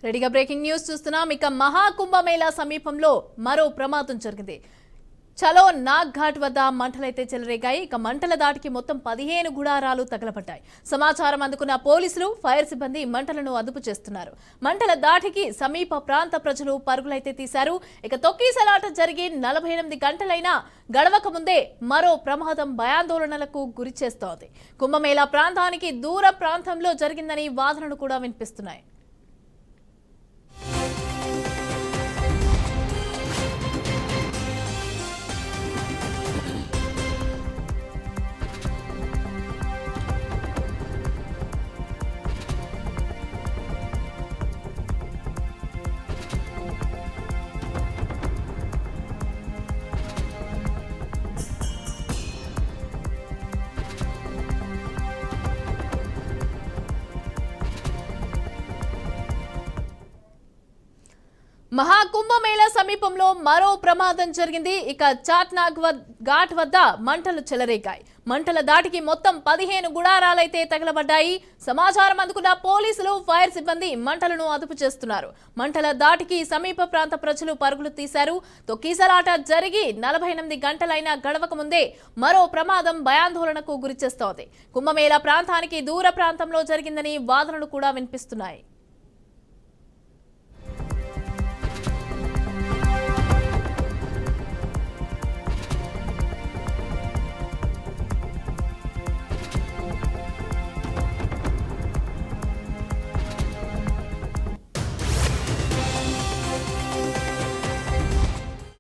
రెడీగా breaking news చూస్తున్నాం. ఇక మహాకుంభమేళా సమీపంలో మరో ప్రమాదం జరిగింది. చలో నాగ్ ఘాట్ వద్ద మంటలైతే చెలరేగాయి. ఇక మంటల దాటికి మొత్తం 15 గుడారాలు తగలబడ్డాయి. సమాచారం అందుకున్న పోలీసులు, ఫైర్ సిబ్బంది మంటలను అదుపు చేస్తున్నారు. మంటల దాటికి సమీప ప్రాంత ప్రజలు పరుగులైతే తీశారు. ఇక తొక్కిసలాట జరిగి 48 గంటలైనా గడవక ముందే మరో ప్రమాదం భయాందోళనలకు గురి చేస్తోంది. కుంభమేళా ప్రాంతానికి దూర ప్రాంతంలో జరిగిందని వాదనలు కూడా వినిపిస్తున్నాయి. మహాకుంభమేళా సమీపంలో మరో ప్రమాదం జరిగింది. ఇక చాట్నాగ్ ఘాట్ వద్ద మంటలు చెలరేగాయి. మంటల దాటికి మొత్తం 15 గుడారాలైతే తగలబడ్డాయి. సమాచారం అందుకున్న పోలీసులు, ఫైర్ సిబ్బంది మంటలను అదుపు చేస్తున్నారు. మంటల దాటికి సమీప ప్రాంత ప్రజలు పరుగులు తీశారు. తొక్కిసలాట జరిగి 48 గంటలైనా గడవక ముందే మరో ప్రమాదం భయాందోళనకు గురిచేస్తోంది. కుంభమేళా ప్రాంతానికి దూర ప్రాంతంలో జరిగిందని వాదనలు కూడా వినిపిస్తున్నాయి.